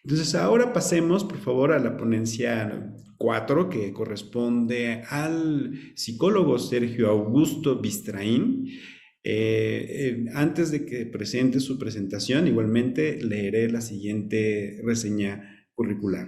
Entonces, ahora pasemos, por favor, a la ponencia 4, que corresponde al psicólogo Sergio Augusto Bistraín. Antes de que presente su presentación, igualmente leeré la siguiente reseña curricular.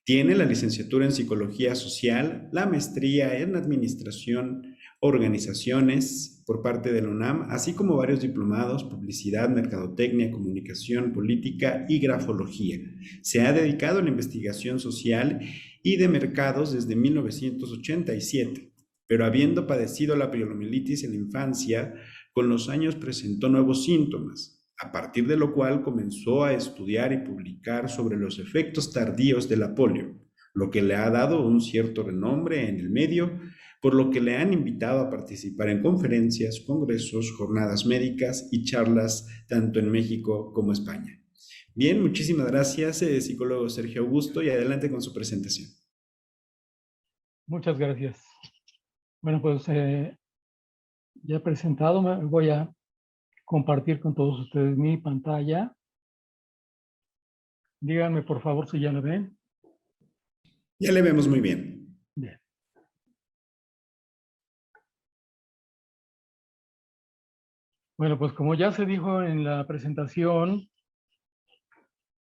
Tiene la licenciatura en Psicología Social, la maestría en Administración Organizaciones por parte de la UNAM, así como varios diplomados, Publicidad, Mercadotecnia, Comunicación Política y Grafología. Se ha dedicado a la investigación social y de mercados desde 1987, pero habiendo padecido la poliomielitis en la infancia, con los años presentó nuevos síntomas, a partir de lo cual comenzó a estudiar y publicar sobre los efectos tardíos de la polio, lo que le ha dado un cierto renombre en el medio, por lo que le han invitado a participar en conferencias, congresos, jornadas médicas y charlas tanto en México como España. Bien, muchísimas gracias, psicólogo Sergio Augusto, y adelante con su presentación. Muchas gracias. Bueno, pues ya presentado, voy a compartir con todos ustedes mi pantalla. Díganme, por favor, si ya la ven. Ya le vemos muy bien. Bien. Bueno, pues como ya se dijo en la presentación,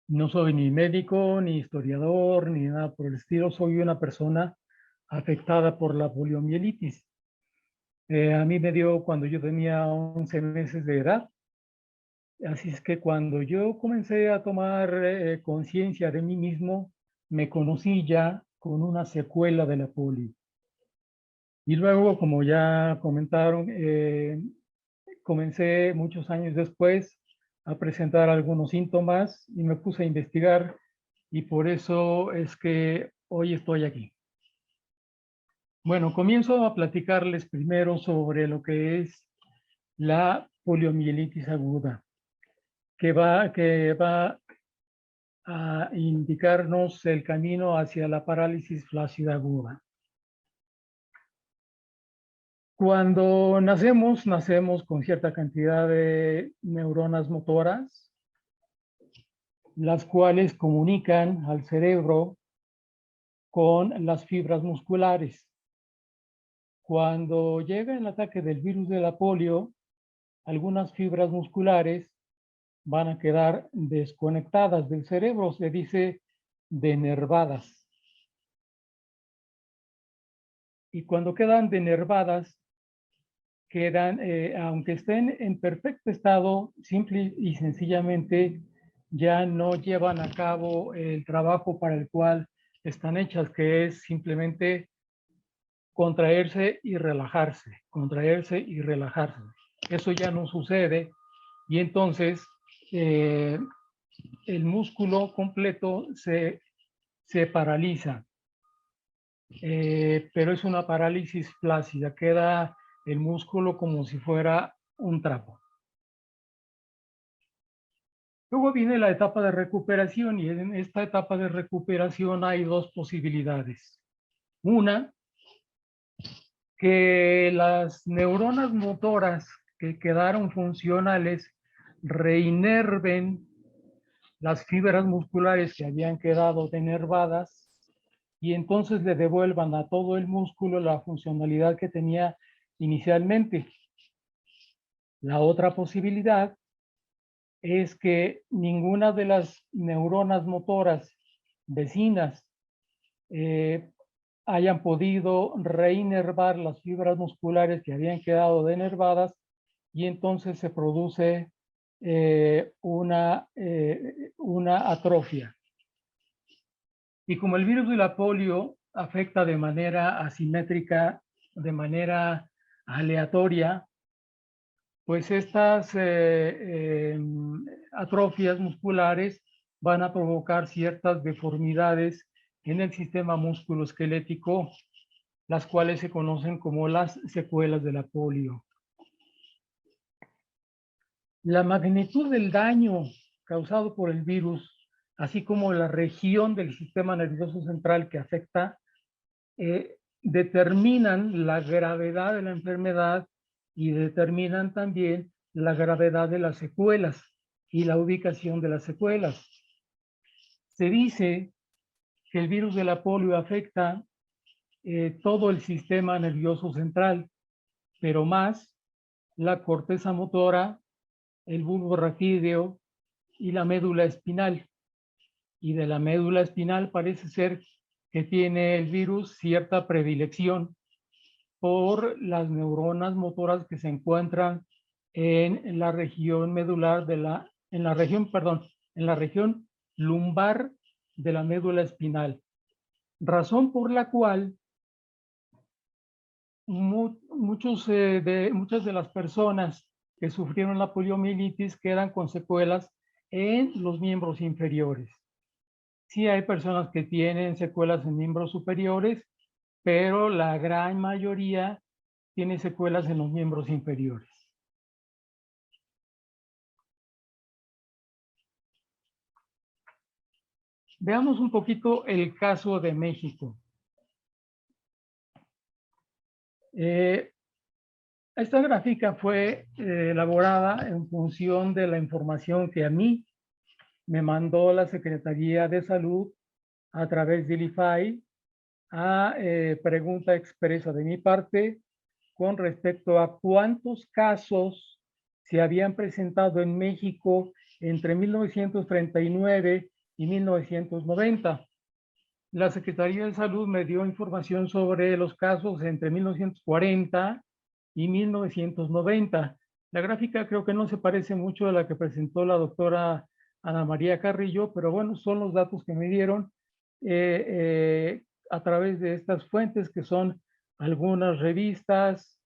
no soy ni médico, ni historiador, ni nada por el estilo. Soy una persona afectada por la poliomielitis. A mí me dio cuando yo tenía 11 meses de edad. Así es que cuando yo comencé a tomar conciencia de mí mismo, me conocí ya con una secuela de la polio. Y luego, como ya comentaron, comencé muchos años después a presentar algunos síntomas y me puse a investigar y por eso es que hoy estoy aquí. Bueno, comienzo a platicarles primero sobre lo que es la poliomielitis aguda, que va a indicarnos el camino hacia la parálisis flácida aguda. Cuando nacemos con cierta cantidad de neuronas motoras, las cuales comunican al cerebro con las fibras musculares. Cuando llega el ataque del virus de la polio, algunas fibras musculares van a quedar desconectadas del cerebro, se dice denervadas. Y cuando quedan denervadas, quedan, aunque estén en perfecto estado, simple y sencillamente ya no llevan a cabo el trabajo para el cual están hechas, que es simplemente contraerse y relajarse, contraerse y relajarse. Eso ya no sucede y entonces el músculo completo se paraliza, pero es una parálisis flácida, queda el músculo como si fuera un trapo. Luego viene la etapa de recuperación y en esta etapa de recuperación hay dos posibilidades. Una, que las neuronas motoras que quedaron funcionales reinerven las fibras musculares que habían quedado denervadas y entonces le devuelvan a todo el músculo la funcionalidad que tenía inicialmente. La otra posibilidad es que ninguna de las neuronas motoras vecinas hayan podido reinervar las fibras musculares que habían quedado denervadas y entonces se produce una atrofia. Y como el virus de la polio afecta de manera asimétrica, de manera aleatoria, pues estas atrofias musculares van a provocar ciertas deformidades en el sistema musculoesquelético, las cuales se conocen como las secuelas de la polio. La magnitud del daño causado por el virus, así como la región del sistema nervioso central que afecta, determinan la gravedad de la enfermedad y determinan también la gravedad de las secuelas y la ubicación de las secuelas. Se dice que el virus de la polio afecta todo el sistema nervioso central, pero más la corteza motora, el bulbo raquídeo y la médula espinal. Y de la médula espinal parece ser que tiene el virus cierta predilección por las neuronas motoras que se encuentran en la región medular en la región lumbar de la médula espinal. Razón por la cual muchas de las personas que sufrieron la poliomielitis quedan con secuelas en los miembros inferiores. Sí hay personas que tienen secuelas en miembros superiores, pero la gran mayoría tiene secuelas en los miembros inferiores. Veamos un poquito el caso de México. Esta gráfica fue elaborada en función de la información que a mí me mandó la Secretaría de Salud a través del IFAI a pregunta expresa de mi parte con respecto a cuántos casos se habían presentado en México entre 1939 y 1990. La Secretaría de Salud me dio información sobre los casos entre 1940 y 1990. La gráfica creo que no se parece mucho a la que presentó la doctora Ana María Carrillo, pero bueno, son los datos que me dieron a través de estas fuentes que son algunas revistas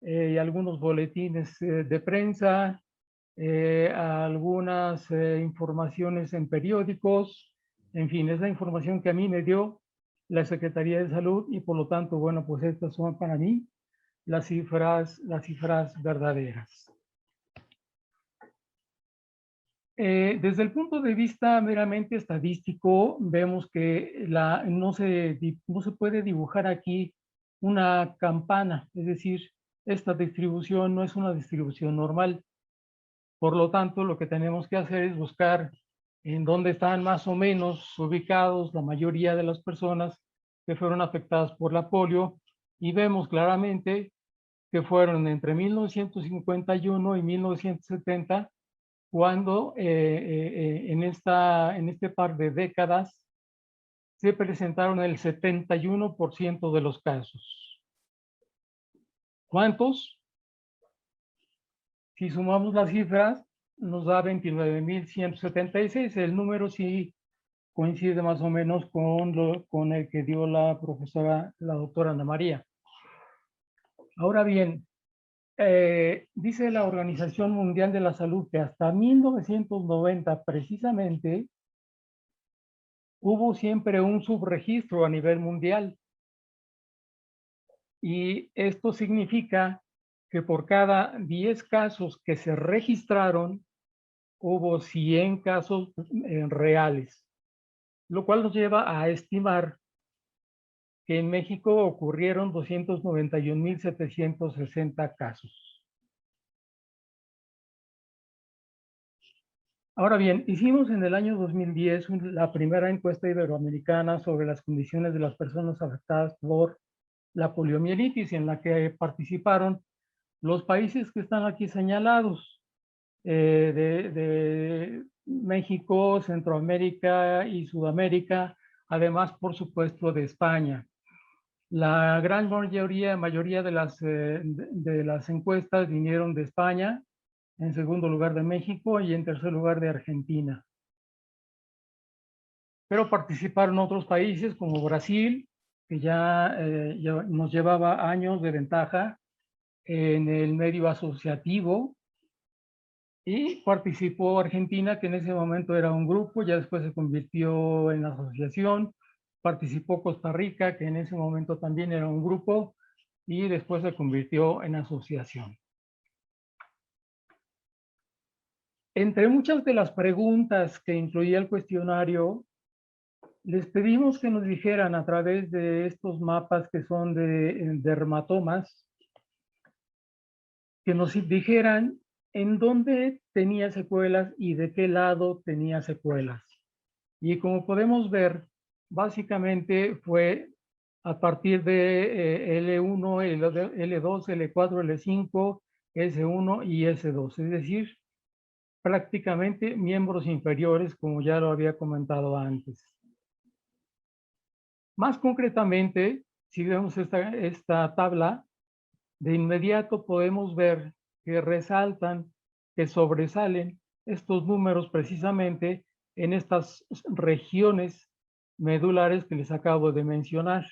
y algunos boletines de prensa, algunas informaciones en periódicos, en fin, es la información que a mí me dio la Secretaría de Salud y por lo tanto, bueno, pues estas son para mí las cifras verdaderas. Desde el punto de vista meramente estadístico, vemos que no se puede dibujar aquí una campana, es decir, esta distribución no es una distribución normal. Por lo tanto, lo que tenemos que hacer es buscar en dónde están más o menos ubicados la mayoría de las personas que fueron afectadas por la polio y vemos claramente que fueron entre 1951 y 1970 cuando en este par de décadas se presentaron el 71% de los casos. ¿Cuántos? Si sumamos las cifras, nos da 29.176. El número sí coincide más o menos con el que dio la doctora Ana María. Ahora bien, dice la Organización Mundial de la Salud que hasta 1990 precisamente hubo siempre un subregistro a nivel mundial. Y esto significa que por cada 10 casos que se registraron, hubo 100 casos reales, lo cual nos lleva a estimar que en México ocurrieron 291.760 casos. Ahora bien, hicimos en el año 2010 la primera encuesta iberoamericana sobre las condiciones de las personas afectadas por la poliomielitis, en la que participaron los países que están aquí señalados, de México, Centroamérica y Sudamérica, además, por supuesto, de España. La gran mayoría de las encuestas vinieron de España, en segundo lugar de México y en tercer lugar de Argentina. Pero participaron otros países como Brasil, que ya nos llevaba años de ventaja en el medio asociativo, y participó Argentina, que en ese momento era un grupo, ya después se convirtió en asociación. Participó Costa Rica, que en ese momento también era un grupo, y después se convirtió en asociación. Entre muchas de las preguntas que incluía el cuestionario, les pedimos que nos dijeran a través de estos mapas que son de dermatomas, que nos dijeran en dónde tenía secuelas y de qué lado tenía secuelas. Y como podemos ver, básicamente fue a partir de L1, L2, L4, L5, S1 y S2, es decir, prácticamente miembros inferiores, como ya lo había comentado antes. Más concretamente, si vemos esta tabla, de inmediato podemos ver que resaltan, que sobresalen estos números precisamente en estas regiones medulares que les acabo de mencionar.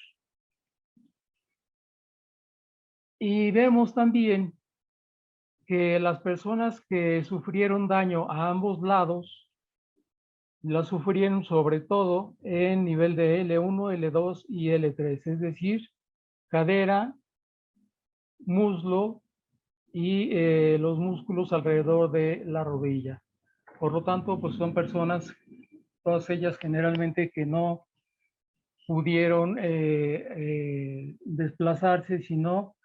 Y vemos también que las personas que sufrieron daño a ambos lados, la sufrieron sobre todo en nivel de L1, L2 y L3, es decir, cadera, muslo y los músculos alrededor de la rodilla. Por lo tanto, pues son personas, todas ellas generalmente que no pudieron desplazarse, sino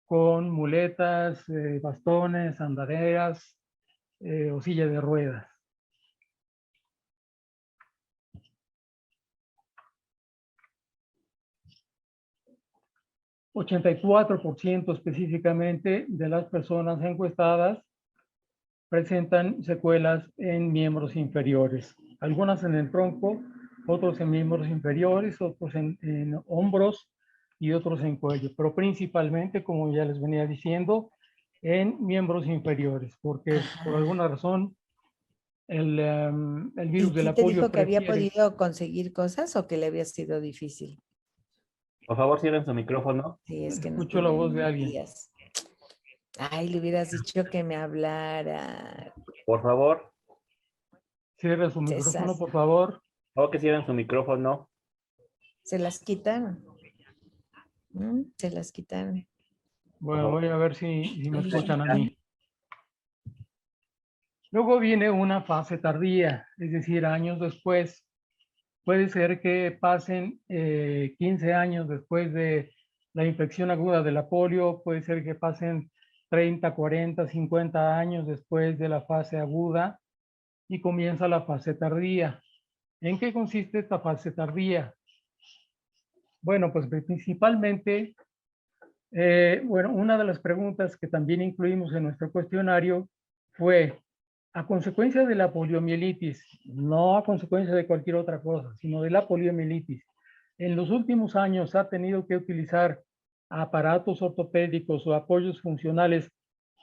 con muletas, bastones, andaderas o silla de ruedas. %84 específicamente de las personas encuestadas presentan secuelas en miembros inferiores, algunas en el tronco, otros en miembros inferiores, otros en hombros y otros en cuello, pero principalmente, como ya les venía diciendo, en miembros inferiores, porque por alguna razón el virus ¿Y de sí la te polio dijo que había prefiere. podido conseguir cosas o que le había sido difícil? Por favor, cierren su micrófono. Sí, es que no Escucho la voz de alguien. días. Ay, le hubieras dicho que me hablara. Por favor. Cierra su César. micrófono, por favor. O que cierren su micrófono. Se las quitaron. Se las quitaron. Bueno, voy a ver si me escuchan a mí. Luego viene una fase tardía, es decir, años después. Puede ser que pasen 15 años después de la infección aguda de la polio, puede ser que pasen 30, 40, 50 años después de la fase aguda y comienza la fase tardía. ¿En qué consiste esta fase tardía? Bueno, pues principalmente, bueno, una de las preguntas que también incluimos en nuestro cuestionario fue, a consecuencia de la poliomielitis, no a consecuencia de cualquier otra cosa, sino de la poliomielitis, en los últimos años ha tenido que utilizar aparatos ortopédicos o apoyos funcionales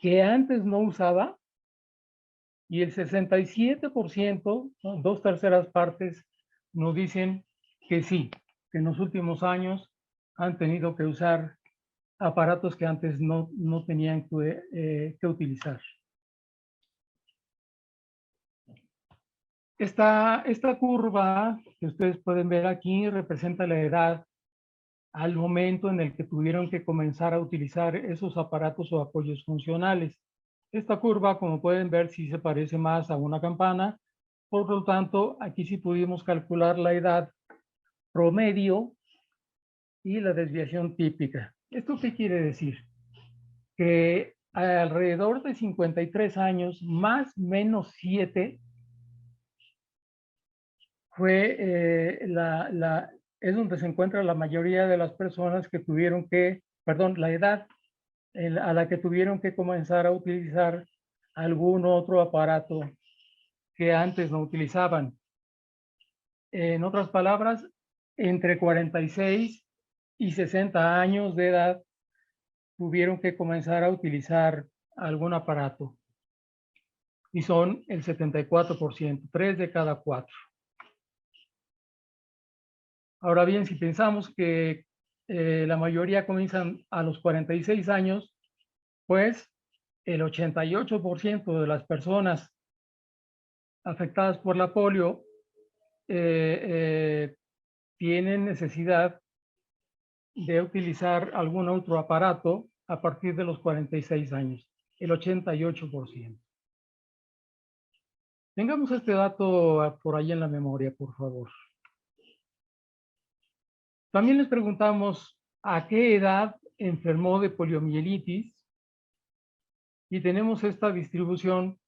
que antes no usaba, y el 67%, ¿no? 2/3 partes, nos dicen que sí, que en los últimos años han tenido que usar aparatos que antes no tenían que utilizar. Esta curva que ustedes pueden ver aquí representa la edad al momento en el que tuvieron que comenzar a utilizar esos aparatos o apoyos funcionales. Esta curva, como pueden ver, sí se parece más a una campana. Por lo tanto, aquí sí pudimos calcular la edad promedio y la desviación típica. ¿Esto qué quiere decir? Que alrededor de 53 años, más menos 7, es donde se encuentra la mayoría de las personas que tuvieron que, perdón, la edad a la que tuvieron que comenzar a utilizar algún otro aparato que antes no utilizaban. En otras palabras, entre 46 y 60 años de edad tuvieron que comenzar a utilizar algún aparato. Y son el 74%, 3 de cada 4. Ahora bien, si pensamos que la mayoría comienzan a los 46 años, pues el 88% de las personas afectadas por la polio tienen necesidad de utilizar algún otro aparato a partir de los 46 años, el 88%. Tengamos este dato por ahí en la memoria, por favor. También les preguntamos a qué edad enfermó de poliomielitis y tenemos esta distribución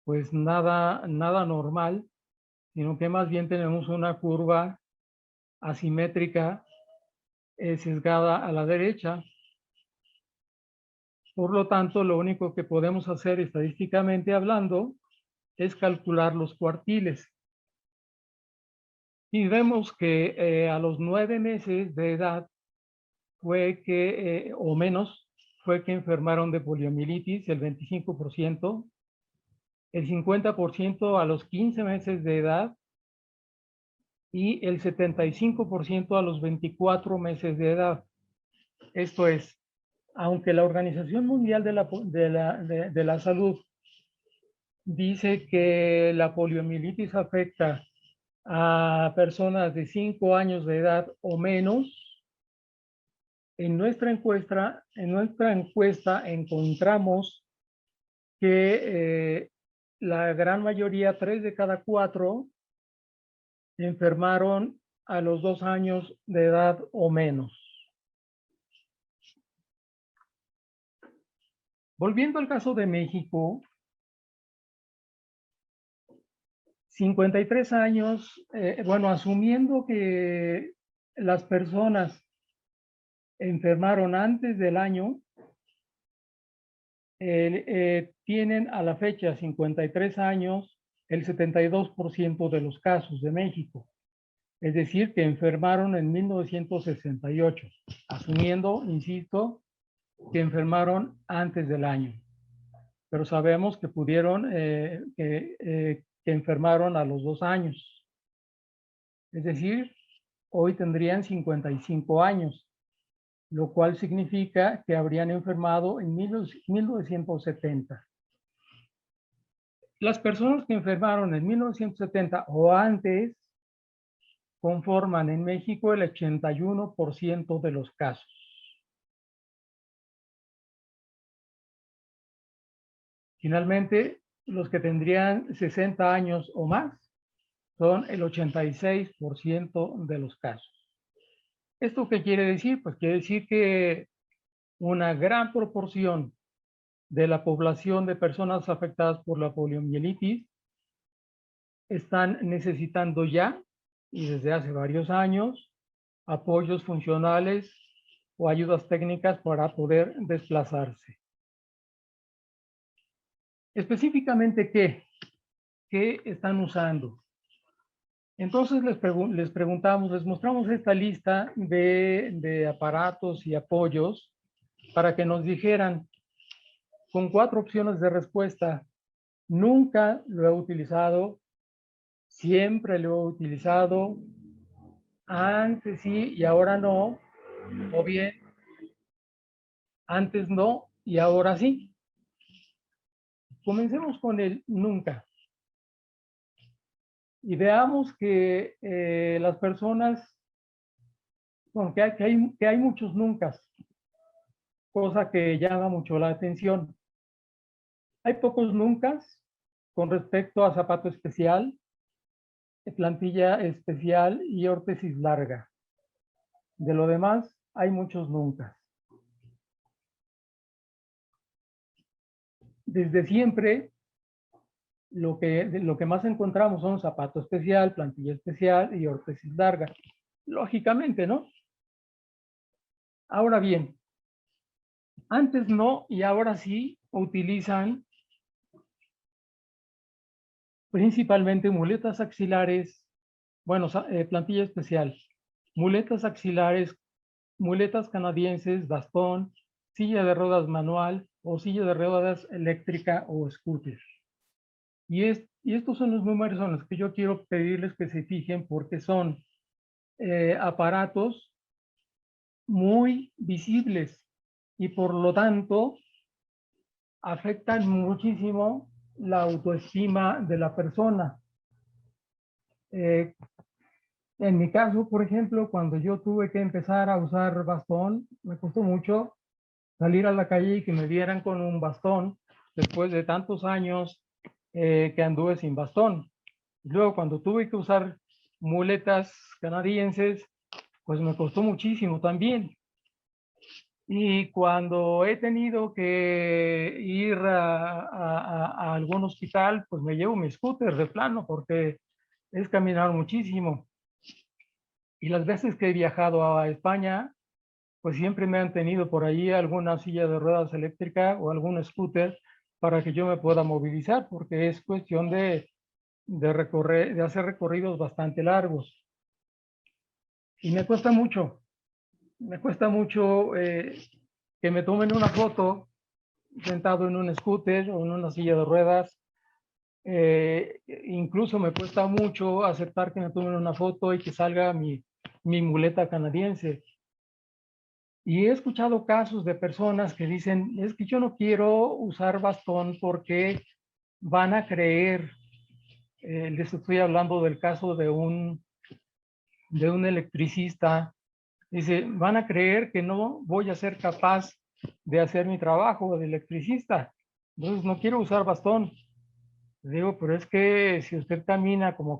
pues nada normal, sino que más bien tenemos una curva asimétrica sesgada a la derecha. Por lo tanto, lo único que podemos hacer estadísticamente hablando es calcular los cuartiles. Y vemos que a los 9 meses de edad fue que, o menos, fue que enfermaron de poliomielitis el 25%, el 50% a los 15 meses de edad y el 75% a los 24 meses de edad. Esto es, aunque la Organización Mundial de la Salud dice que la poliomielitis afecta a personas de 5 años de edad o menos, en nuestra encuesta encontramos que la gran mayoría, 3 de cada 4, enfermaron a los 2 años de edad o menos. Volviendo al caso de México, 53 años, bueno, asumiendo que las personas enfermaron antes del año, tienen a la fecha 53 años el 72% de los casos de México. Es decir, que enfermaron en 1968, asumiendo, insisto, que enfermaron antes del año. Pero sabemos que pudieron, que enfermaron a los 2 años. Es decir, hoy tendrían 55 años, lo cual significa que habrían enfermado en 1970. Las personas que enfermaron en 1970 o antes conforman en México el 81% de los casos. Finalmente, los que tendrían 60 años o más son el 86% de los casos. ¿Esto qué quiere decir? Pues quiere decir que una gran proporción de la población de personas afectadas por la poliomielitis están necesitando ya, y desde hace varios años, apoyos funcionales o ayudas técnicas para poder desplazarse. Específicamente, ¿qué están usando? Entonces les preguntamos, les mostramos esta lista de aparatos y apoyos para que nos dijeran con 4 opciones de respuesta. Nunca lo he utilizado, siempre lo he utilizado, antes sí y ahora no, o bien antes no y ahora sí. Comencemos con el nunca. Y veamos que las personas, bueno, que hay muchos nunca, cosa que llama mucho la atención. Hay pocos nunca con respecto a zapato especial, plantilla especial y órtesis larga. De lo demás, hay muchos nunca. Desde siempre, lo que más encontramos son zapato especial, plantilla especial y órtesis larga. Lógicamente, ¿no? Ahora bien, antes no y ahora sí utilizan principalmente muletas axilares, bueno, plantilla especial, muletas axilares, muletas canadienses, bastón, silla de ruedas manual o silla de ruedas eléctrica o scooter. Y estos son los números en los que yo quiero pedirles que se fijen porque son aparatos muy visibles y por lo tanto afectan muchísimo la autoestima de la persona. En mi caso, por ejemplo, cuando yo tuve que empezar a usar bastón, me costó mucho salir a la calle y que me vieran con un bastón después de tantos años que anduve sin bastón. Luego, cuando tuve que usar muletas canadienses, pues me costó muchísimo también. Y cuando he tenido que ir a algún hospital, pues me llevo mi scooter de plano, porque es caminar muchísimo. Y las veces que he viajado a España, pues siempre me han tenido por ahí alguna silla de ruedas eléctrica o algún scooter para que yo me pueda movilizar, porque es cuestión de hacer recorridos bastante largos. Y me cuesta mucho que me tomen una foto sentado en un scooter o en una silla de ruedas. Incluso me cuesta mucho aceptar que me tomen una foto y que salga mi muleta canadiense. Y he escuchado casos de personas que dicen, es que yo no quiero usar bastón porque van a creer, les estoy hablando del caso de un electricista, dice, van a creer que no voy a ser capaz de hacer mi trabajo de electricista, entonces no quiero usar bastón. Digo, pero es que si usted camina, como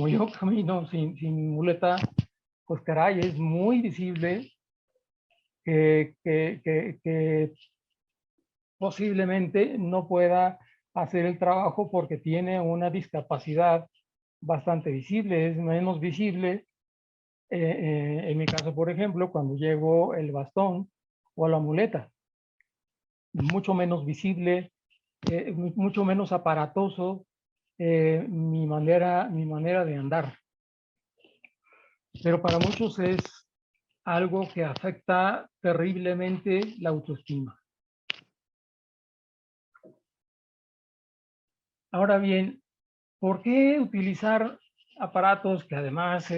yo camino sin muleta, pues caray, es muy visible que posiblemente no pueda hacer el trabajo porque tiene una discapacidad bastante visible, es menos visible. En mi caso, por ejemplo, cuando llevo el bastón o la muleta, mucho menos visible, mucho menos aparatoso mi manera de andar. Pero para muchos es algo que afecta terriblemente la autoestima. Ahora bien, ¿por qué utilizar aparatos que además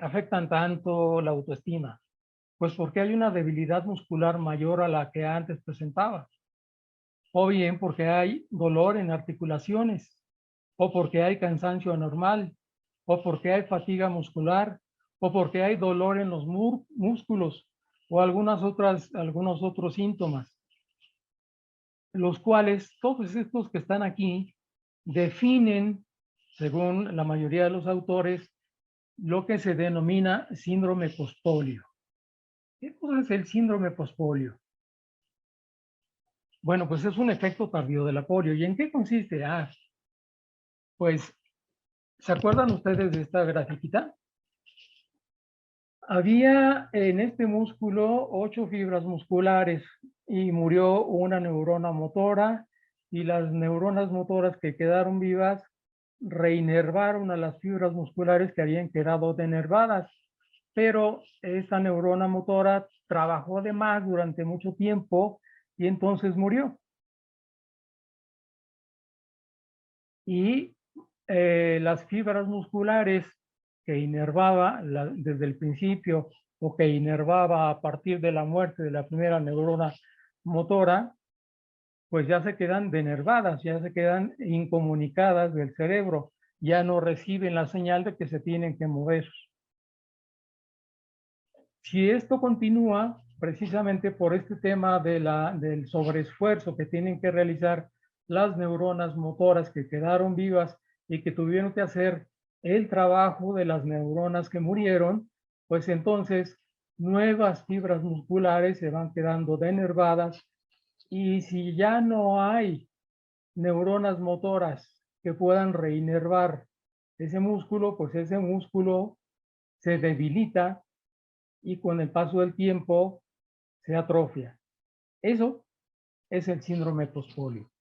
afectan tanto la autoestima? Pues porque hay una debilidad muscular mayor a la que antes presentaba. O bien porque hay dolor en articulaciones, o porque hay cansancio anormal, o porque hay fatiga muscular, o porque hay dolor en los músculos, o algunos otros síntomas, los cuales todos estos que están aquí definen, según la mayoría de los autores, lo que se denomina síndrome postpolio. ¿Qué cosa es el síndrome postpolio? Bueno, pues es un efecto tardío de la polio. ¿Y en qué consiste? Pues, ¿se acuerdan ustedes de esta grafiquita? Había en este músculo 8 fibras musculares y murió una neurona motora, y las neuronas motoras que quedaron vivas reinervaron a las fibras musculares que habían quedado denervadas, pero esta neurona motora trabajó de más durante mucho tiempo y entonces murió. Y las fibras musculares que inervaba desde el principio o que inervaba a partir de la muerte de la primera neurona motora, pues ya se quedan denervadas, ya se quedan incomunicadas del cerebro, ya no reciben la señal de que se tienen que mover. Si esto continúa, precisamente por este tema del sobreesfuerzo que tienen que realizar las neuronas motoras que quedaron vivas y que tuvieron que hacer el trabajo de las neuronas que murieron, pues entonces nuevas fibras musculares se van quedando denervadas, y si ya no hay neuronas motoras que puedan reinervar ese músculo, pues ese músculo se debilita y con el paso del tiempo se atrofia. Eso es el síndrome postpolio,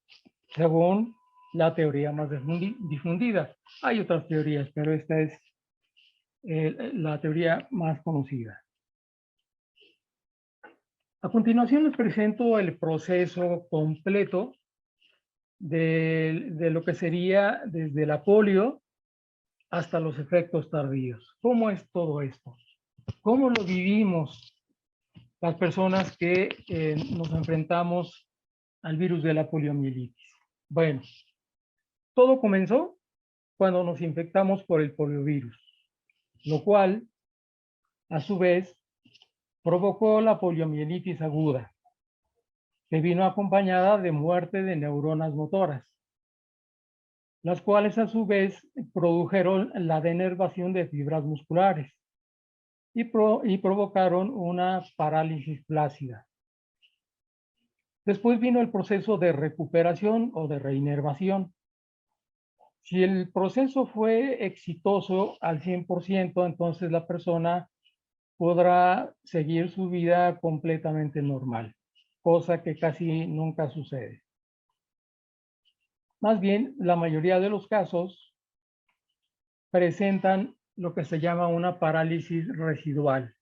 según la teoría más difundida. Hay otras teorías, pero esta es la teoría más conocida. A continuación les presento el proceso completo de lo que sería desde la polio hasta los efectos tardíos. ¿Cómo es todo esto? ¿Cómo lo vivimos las personas que nos enfrentamos al virus de la poliomielitis? Bueno, todo comenzó cuando nos infectamos por el poliovirus, lo cual, a su vez, provocó la poliomielitis aguda, que vino acompañada de muerte de neuronas motoras, las cuales a su vez produjeron la denervación de fibras musculares y provocaron una parálisis flácida. Después vino el proceso de recuperación o de reinervación. Si el proceso fue exitoso al 100%, entonces la persona podrá seguir su vida completamente normal, cosa que casi nunca sucede. Más bien, la mayoría de los casos presentan lo que se llama una parálisis residual.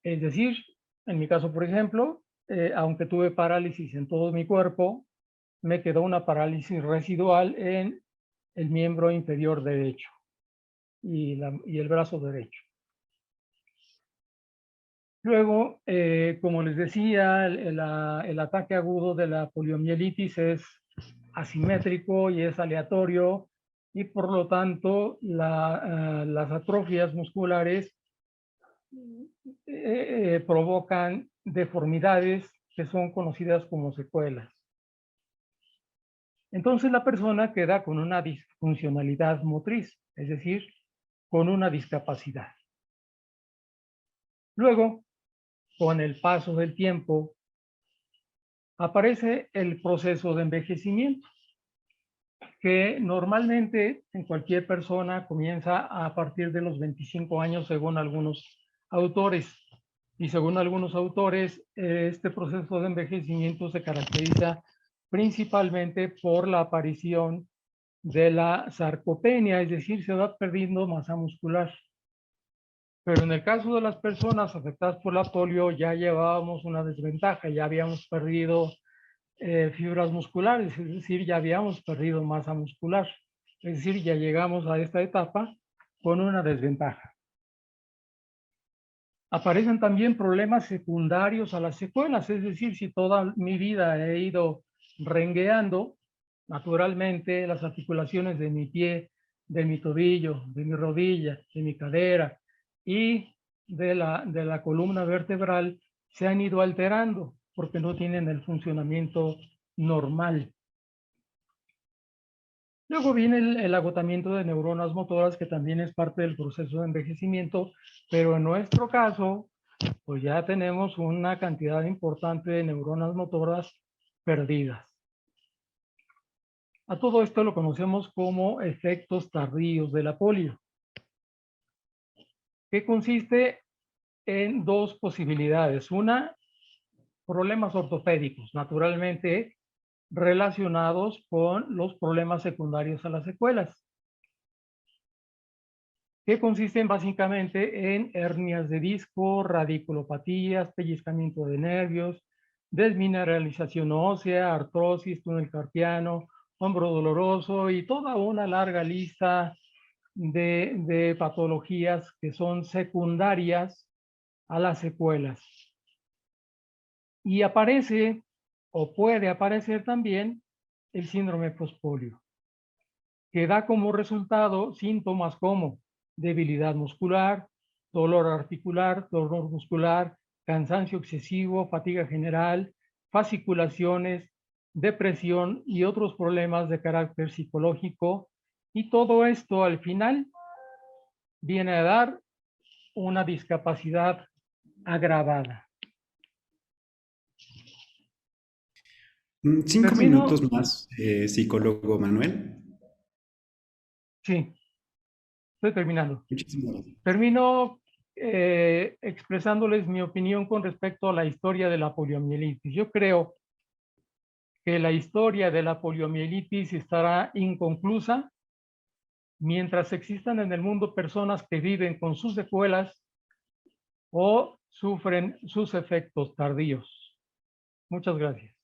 Es decir, en mi caso, por ejemplo, aunque tuve parálisis en todo mi cuerpo, me quedó una parálisis residual en el miembro inferior derecho y el brazo derecho. Luego, como les decía, el ataque agudo de la poliomielitis es asimétrico y es aleatorio, y por lo tanto las atrofias musculares provocan deformidades que son conocidas como secuelas. Entonces la persona queda con una disfuncionalidad motriz, es decir, con una discapacidad. Luego, con el paso del tiempo, aparece el proceso de envejecimiento, que normalmente en cualquier persona comienza a partir de los 25 años, según algunos autores. Y según algunos autores, este proceso de envejecimiento se caracteriza principalmente por la aparición de la sarcopenia, es decir, se va perdiendo masa muscular. Pero en el caso de las personas afectadas por la polio ya llevábamos una desventaja, ya habíamos perdido fibras musculares, es decir, ya habíamos perdido masa muscular. Es decir, ya llegamos a esta etapa con una desventaja. Aparecen también problemas secundarios a las secuelas, es decir, si toda mi vida he ido rengueando, naturalmente las articulaciones de mi pie, de mi tobillo, de mi rodilla, de mi cadera y de la columna vertebral se han ido alterando porque no tienen el funcionamiento normal. Luego viene el agotamiento de neuronas motoras, que también es parte del proceso de envejecimiento, pero en nuestro caso, pues ya tenemos una cantidad importante de neuronas motoras perdidas. A todo esto lo conocemos como efectos tardíos de la polio, que consiste en dos posibilidades. Una, problemas ortopédicos, naturalmente relacionados con los problemas secundarios a las secuelas, que consisten básicamente en hernias de disco, radiculopatías, pellizcamiento de nervios, desmineralización ósea, artrosis, túnel carpiano, hombro doloroso y toda una larga lista de patologías que son secundarias a las secuelas. Y aparece o puede aparecer también el síndrome postpolio, que da como resultado síntomas como debilidad muscular, dolor articular, dolor muscular, cansancio excesivo, fatiga general, fasciculaciones, depresión y otros problemas de carácter psicológico. Y todo esto al final viene a dar una discapacidad agravada. 5 Termino. minutos más, psicólogo Manuel. Sí, estoy terminando. Muchísimas gracias. Termino expresándoles mi opinión con respecto a la historia de la poliomielitis. Yo creo que la historia de la poliomielitis estará inconclusa mientras existan en el mundo personas que viven con sus secuelas o sufren sus efectos tardíos. Muchas gracias.